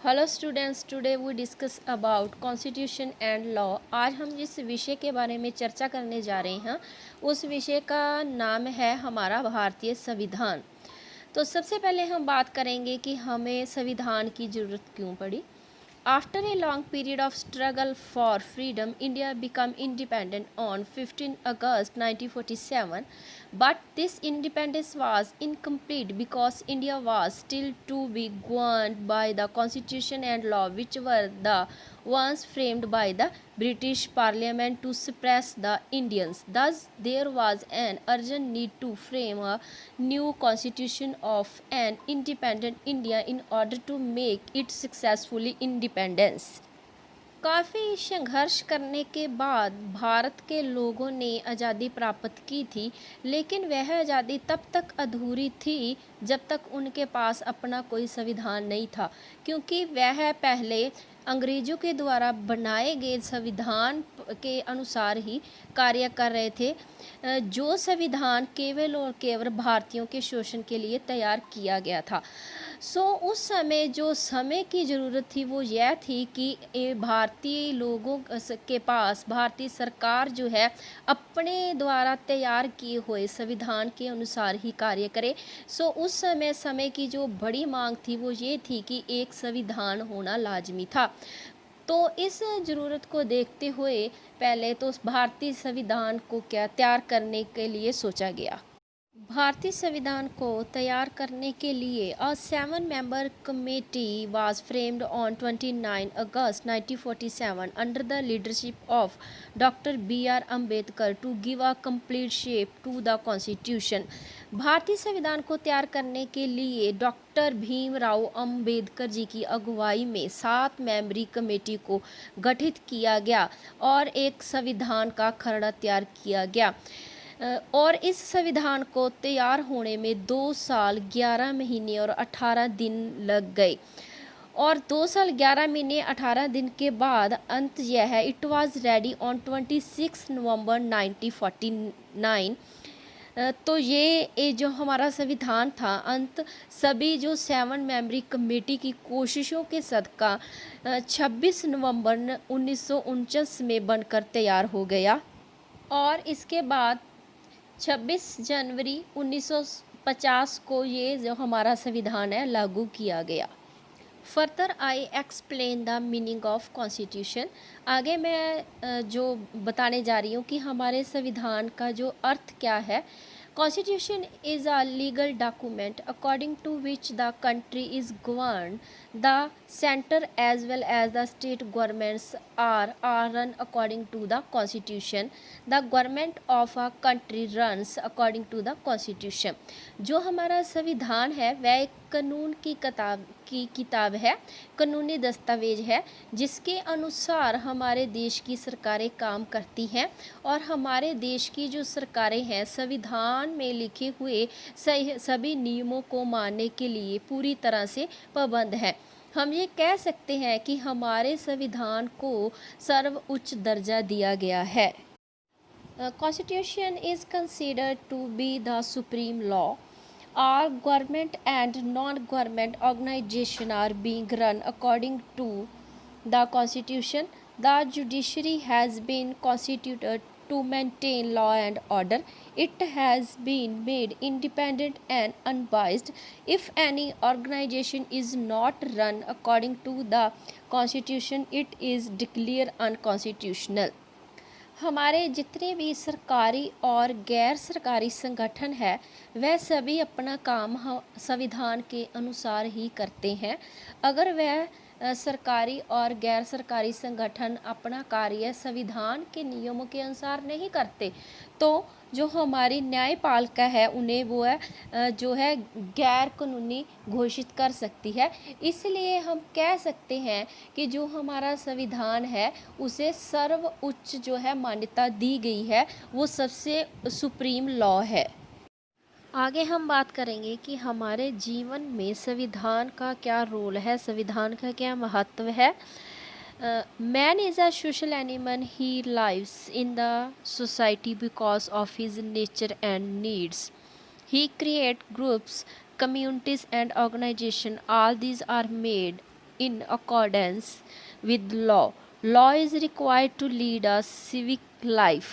Hello students, today we discuss about constitution and law. आज हम जिस विषय के बारे में चर्चा करने जा रहे हैं उस विषय का नाम है हमारा भारतीय संविधान। तो सबसे पहले हम बात करेंगे कि हमें संविधान की ज़रूरत क्यों पड़ी। After a long period of struggle for freedom, India became independent on 15 August 1947. But this independence was incomplete because India was still to be governed by the constitution and law, which were the ones framed by the British Parliament to suppress the Indians. Thus, there was an urgent need to frame a new constitution of an independent India in order to make it successfully independence. काफ़ी संघर्ष करने के बाद भारत के लोगों ने आज़ादी प्राप्त की थी, लेकिन वह आज़ादी तब तक अधूरी थी जब तक उनके पास अपना कोई संविधान नहीं था, क्योंकि वह पहले अंग्रेज़ों के द्वारा बनाए गए संविधान के अनुसार ही कार्य कर रहे थे, जो संविधान केवल और केवल भारतीयों के शोषण के लिए तैयार किया गया था। उस समय जो समय की ज़रूरत थी वो यह थी कि भारतीय लोगों के पास भारतीय सरकार जो है अपने द्वारा तैयार किए हुए संविधान के अनुसार ही कार्य करे। उस समय की जो बड़ी मांग थी वो ये थी कि एक संविधान होना लाजमी था। तो इस ज़रूरत को देखते हुए पहले तो भारतीय संविधान को तैयार करने के लिए सोचा गया। भारतीय संविधान को तैयार करने के लिए अ 7-member committee was framed on 29 August 1947 under the leadership of Dr. B.R. Ambedkar to give a complete shape to the Constitution. भारतीय संविधान को तैयार करने के लिए डॉक्टर भीमराव अंबेडकर जी की अगुवाई में 7 मेंबरी कमेटी को गठित किया गया और एक संविधान का खरड़ा तैयार किया गया। और इस संविधान को तैयार होने में 2 साल 11 महीने और 18 दिन लग गए और 2 साल 11 महीने 18 दिन के बाद अंत यह है इट वाज रेडी ऑन 26 नवंबर 1949। तो ये जो हमारा संविधान था अंत सभी जो 7 मेंबरी कमेटी की कोशिशों के सदका 26 नवंबर 1949 में बनकर तैयार हो गया और इसके बाद 26 जनवरी 1950 को ये जो हमारा संविधान है लागू किया गया। Further I explain the meaning of constitution. आगे मैं जो बताने जा रही हूँ कि हमारे संविधान का जो अर्थ क्या है। Constitution is a legal document according to which the country is governed. The center as well as the state governments are run according to the Constitution. The government of a country runs according to the Constitution. जो हमारा संविधान है वह एक कानून की किताब है, कानूनी दस्तावेज है जिसके अनुसार हमारे देश की सरकारें काम करती हैं और हमारे देश की जो सरकारें हैं संविधान में लिखे हुए सभी नियमों को मानने के लिए पूरी तरह से पाबंद हैं। हम ये कह सकते हैं कि हमारे संविधान को सर्वोच्च दर्जा दिया गया है। Constitution is considered to be the supreme law. All government and non-government organizations are being run according to the Constitution. The judiciary has been constituted to maintain law and order. It has been made independent and unbiased. If any organization is not run according to the Constitution, it is declared unconstitutional. हमारे जितने भी सरकारी और गैर सरकारी संगठन है वह सभी अपना काम संविधान के अनुसार ही करते हैं। अगर वह सरकारी और गैर सरकारी संगठन अपना कार्य संविधान के नियमों के अनुसार नहीं करते तो जो हमारी न्यायपालिका है उन्हें वो है जो है गैर कानूनी घोषित कर सकती है। इसलिए हम कह सकते हैं कि जो हमारा संविधान है उसे सर्वोच्च जो है मान्यता दी गई है, वो सबसे सुप्रीम लॉ है। आगे हम बात करेंगे कि हमारे जीवन में संविधान का क्या रोल है, संविधान का क्या महत्व है। Man is a social animal. He lives in the society because of his nature and needs. He creates groups, communities and organizations. All these are made in accordance with law. Law is required to lead a civic life.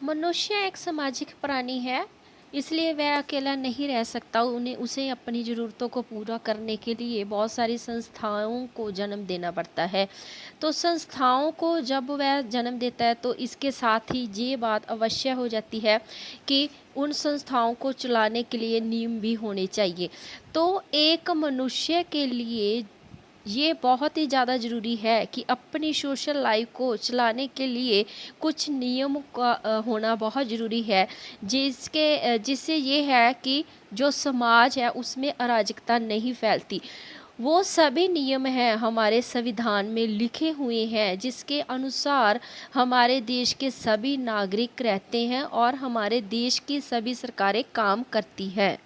मनुष्य एक सामाजिक प्राणी है, इसलिए वह अकेला नहीं रह सकता। उसे अपनी ज़रूरतों को पूरा करने के लिए बहुत सारी संस्थाओं को जन्म देना पड़ता है। तो संस्थाओं को जब वह जन्म देता है तो इसके साथ ही ये बात अवश्य हो जाती है कि उन संस्थाओं को चलाने के लिए नियम भी होने चाहिए। तो एक मनुष्य के लिए ये बहुत ही ज़्यादा ज़रूरी है कि अपनी सोशल लाइफ को चलाने के लिए कुछ नियम का होना बहुत ज़रूरी है, जिससे ये है कि जो समाज है उसमें अराजकता नहीं फैलती। वो सभी नियम हैं हमारे संविधान में लिखे हुए हैं, जिसके अनुसार हमारे देश के सभी नागरिक रहते हैं और हमारे देश की सभी सरकारें काम करती हैं।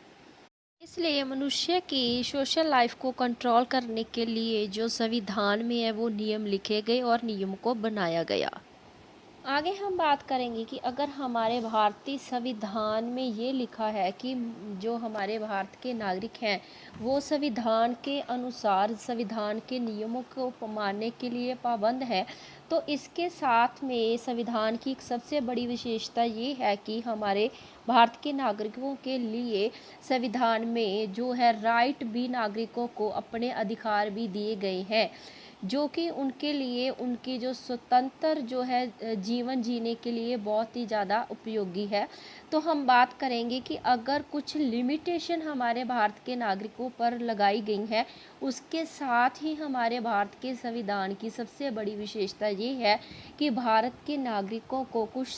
इसलिए मनुष्य की सोशल लाइफ को कंट्रोल करने के लिए जो संविधान में है वो नियम लिखे गए और नियम को बनाया गया। आगे हम बात करेंगे कि अगर हमारे भारतीय संविधान में ये लिखा है कि जो हमारे भारत के नागरिक हैं वो संविधान के अनुसार संविधान के नियमों को मानने के लिए पाबंद है, तो इसके साथ में संविधान की एक सबसे बड़ी विशेषता ये है कि हमारे भारत के नागरिकों के लिए संविधान में जो है राइट भी, नागरिकों को अपने अधिकार भी दिए गए हैं, जो कि उनके लिए उनकी जो स्वतंत्र जो है जीवन जीने के लिए बहुत ही ज़्यादा उपयोगी है। तो हम बात करेंगे कि अगर कुछ लिमिटेशन हमारे भारत के नागरिकों पर लगाई गई है, उसके साथ ही हमारे भारत के संविधान की सबसे बड़ी विशेषता ये है कि भारत के नागरिकों को कुछ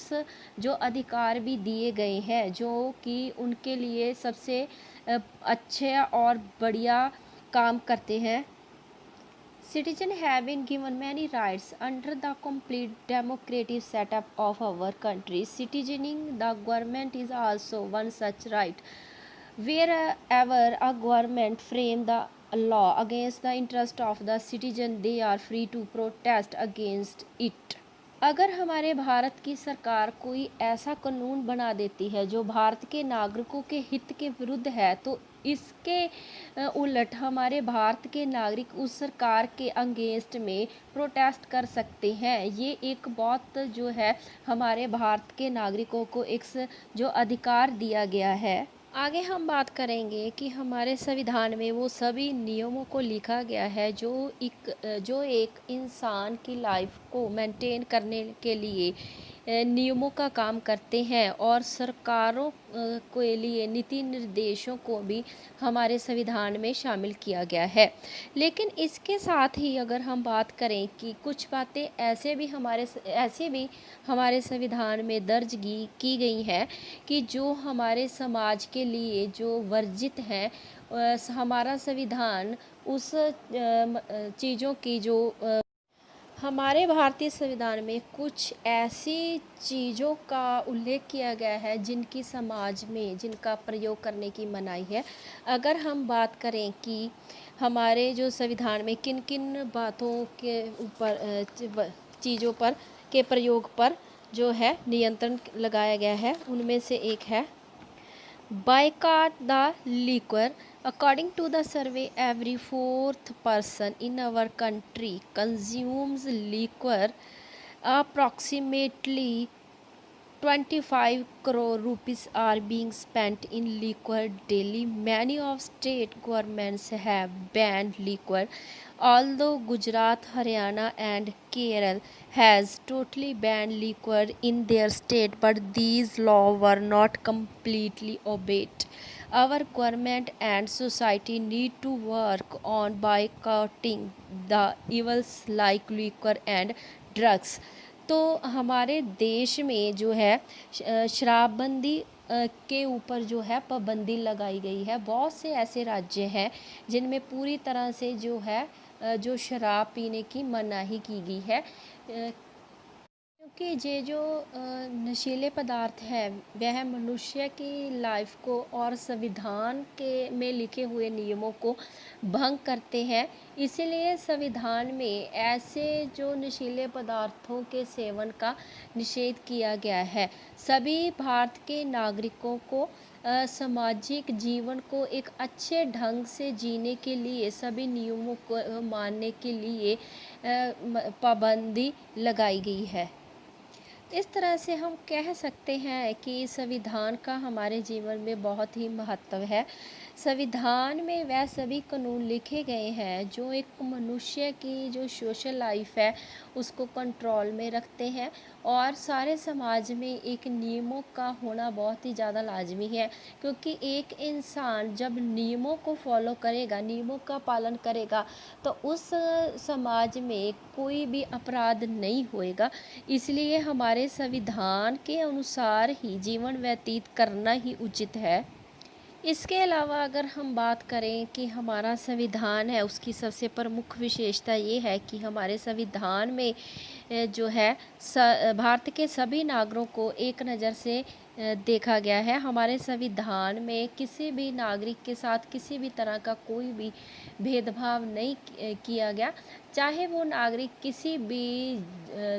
जो अधिकार भी दिए गए हैं, जो कि उनके लिए सबसे अच्छे और बढ़िया काम करते हैं। Citizens have been given many rights under the complete democratic setup of our country. Citizening the government is also one such right. Wherever a government frame the law against the interest of the citizen, they are free to protest against it. अगर हमारे भारत की सरकार कोई ऐसा कानून बना देती है जो भारत के नागरिकों के हित के विरुद्ध है, तो इसके उलट हमारे भारत के नागरिक उस सरकार के अगेंस्ट में प्रोटेस्ट कर सकते हैं। ये एक बहुत जो है हमारे भारत के नागरिकों को एक जो अधिकार दिया गया है। आगे हम बात करेंगे कि हमारे संविधान में वो सभी नियमों को लिखा गया है जो एक इंसान की लाइफ को मेंटेन करने के लिए नियमों का काम करते हैं, और सरकारों के लिए नीति निर्देशों को भी हमारे संविधान में शामिल किया गया है। लेकिन इसके साथ ही अगर हम बात करें कि कुछ बातें ऐसे भी हमारे संविधान में दर्ज की गई हैं कि जो हमारे समाज के लिए जो वर्जित हैं, हमारा संविधान उस चीज़ों की जो हमारे भारतीय संविधान में कुछ ऐसी चीज़ों का उल्लेख किया गया है जिनकी समाज में जिनका प्रयोग करने की मनाही है। अगर हम बात करें कि हमारे जो संविधान में किन किन बातों के ऊपर चीज़ों पर के प्रयोग पर जो है नियंत्रण लगाया गया है, उनमें से एक है boycott the liquor. According to the survey, every fourth person in our country consumes liquor. Approximately 25 crore rupees are being spent in liquor daily. Many of state governments have banned liquor, although Gujarat, Haryana and Kerala has totally banned liquor in their state, but these laws were not completely obeyed. Our government and society need to work on boycotting the evils like liquor and drugs. तो हमारे देश में जो है शराबबंदी के ऊपर जो है पाबंदी लगाई गई है। बहुत से ऐसे राज्य हैं जिनमें पूरी तरह से जो है जो शराब पीने की मनाही की गई है, क्योंकि ये जो नशीले पदार्थ हैं वह मनुष्य की लाइफ को और संविधान के में लिखे हुए नियमों को भंग करते हैं। इसीलिए संविधान में ऐसे जो नशीले पदार्थों के सेवन का निषेध किया गया है। सभी भारत के नागरिकों को सामाजिक जीवन को एक अच्छे ढंग से जीने के लिए सभी नियमों को मानने के लिए पाबंदी लगाई गई है। इस तरह से हम कह सकते हैं कि संविधान का हमारे जीवन में बहुत ही महत्व है। संविधान में वह सभी कानून लिखे गए हैं जो एक मनुष्य की जो सोशल लाइफ है उसको कंट्रोल में रखते हैं, और सारे समाज में एक नियमों का होना बहुत ही ज़्यादा लाजमी है, क्योंकि एक इंसान जब नियमों को फॉलो करेगा, नियमों का पालन करेगा, तो उस समाज में कोई भी अपराध नहीं होएगा। इसलिए हमारे संविधान के अनुसार ही जीवन व्यतीत करना ही उचित है। इसके अलावा अगर हम बात करें कि हमारा संविधान है, उसकी सबसे प्रमुख विशेषता ये है कि हमारे संविधान में जो है भारत के सभी नागरिकों को एक नज़र से देखा गया है। हमारे संविधान में किसी भी नागरिक के साथ किसी भी तरह का कोई भी भेदभाव नहीं किया गया, चाहे वो नागरिक किसी भी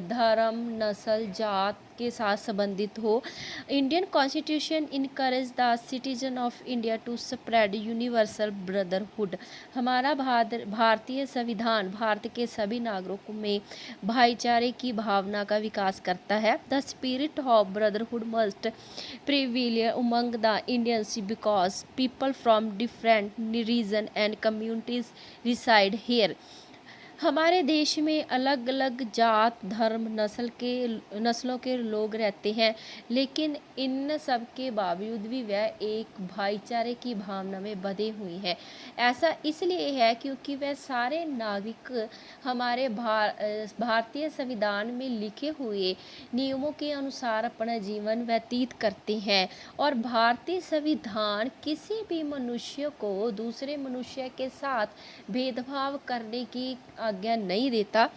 धर्म, नस्ल, जात के साथ संबंधित हो। Indian constitution encourage the citizen of India to spread universal brotherhood. हमारा भारतीय संविधान भारत के सभी नागरिकों में भाईचारे की भावना का विकास करता है। The spirit of brotherhood must prevail among the Indians because people from different regions and communities reside here. हमारे देश में अलग अलग जात, धर्म, नस्लों के लोग रहते हैं, लेकिन इन सब के बावजूद भी वह एक भाईचारे की भावना में बंधे हुए हैं। ऐसा इसलिए है क्योंकि वह सारे नागरिक हमारे भारतीय संविधान में लिखे हुए नियमों के अनुसार अपना जीवन व्यतीत करते हैं, और भारतीय संविधान किसी भी मनुष्य को दूसरे मनुष्य के साथ भेदभाव करने की आज्ञा नहीं देता।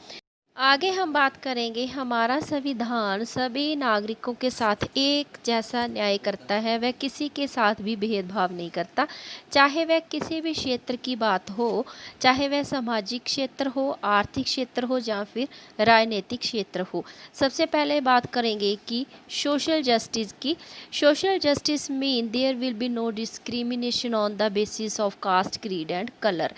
आगे हम बात करेंगे, हमारा संविधान सभी नागरिकों के साथ एक जैसा न्याय करता है, वह किसी के साथ भी भेदभाव नहीं करता, चाहे वह किसी भी क्षेत्र की बात हो, चाहे वह सामाजिक क्षेत्र हो, आर्थिक क्षेत्र हो या फिर राजनीतिक क्षेत्र हो। सबसे पहले बात करेंगे कि सोशल जस्टिस की। Social justice mean there will be no discrimination on the basis of caste, creed and colour.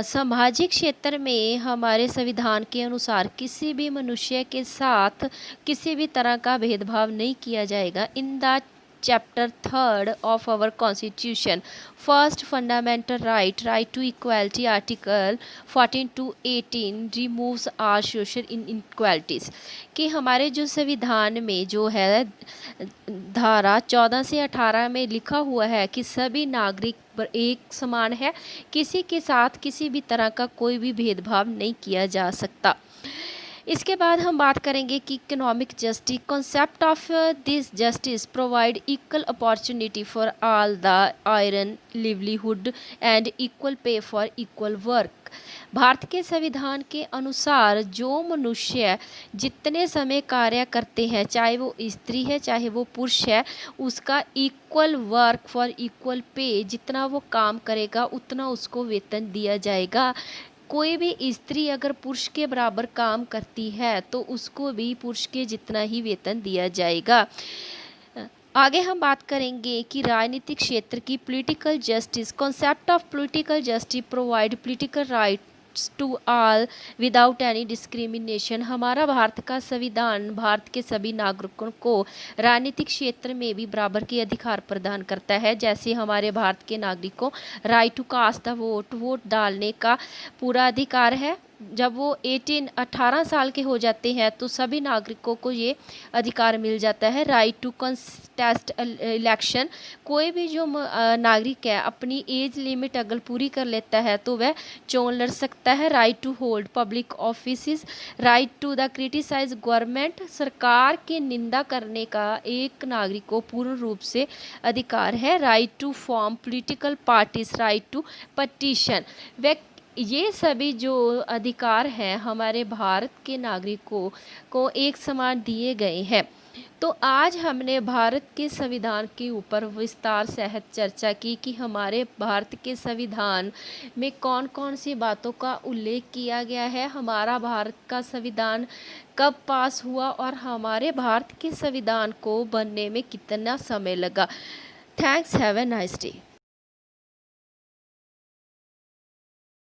सामाजिक क्षेत्र में हमारे संविधान के अनुसार किसी भी मनुष्य के साथ किसी भी तरह का भेदभाव नहीं किया जाएगा। In the chapter 3 of our constitution, first fundamental right to equality, article 14 to 18 removes all social inequalities। कि हमारे जो संविधान में जो है धारा 14 से 18 में लिखा हुआ है कि सभी नागरिक एक समान है, किसी के साथ किसी भी तरह का कोई भी भेदभाव नहीं किया जा सकता। इसके बाद हम बात करेंगे कि economic justice. Concept of this justice provide equal opportunity for all the iron livelihood and equal pay for equal work. Bharat के संविधान के अनुसार जो मनुष्य जितने समय कार्य करते हैं, चाहे वो स्त्री है चाहे वो पुरुष है, उसका equal work for equal pay, जितना वो काम करेगा उतना उसको वेतन दिया जाएगा। कोई भी स्त्री अगर पुरुष के बराबर काम करती है तो उसको भी पुरुष के जितना ही वेतन दिया जाएगा। आगे हम बात करेंगे कि राजनीतिक क्षेत्र की political justice. Concept of political justice provide political rights to all without any discrimination. हमारा भारत का संविधान भारत के सभी नागरिकों को राजनीतिक क्षेत्र में भी बराबर के अधिकार प्रदान करता है। जैसे हमारे भारत के नागरिकों right to cast the vote डालने का पूरा अधिकार है। जब वो 18 साल के हो जाते हैं तो सभी नागरिकों को ये अधिकार मिल जाता है। राइट टू कंटेस्ट इलेक्शन, कोई भी जो नागरिक है अपनी एज लिमिट अगर पूरी कर लेता है तो वह चुनाव लड़ सकता है। Right to hold public office, right to the criticise government, सरकार की निंदा करने का एक नागरिक को पूर्ण रूप से अधिकार है। Right to form political parties, right to petition, ये सभी जो अधिकार हैं हमारे भारत के नागरिकों को एक समान दिए गए हैं। तो आज हमने भारत के संविधान के ऊपर विस्तार सहित चर्चा की कि हमारे भारत के संविधान में कौन कौन सी बातों का उल्लेख किया गया है, हमारा भारत का संविधान कब पास हुआ और हमारे भारत के संविधान को बनने में कितना समय लगा। Thanks, have a nice day.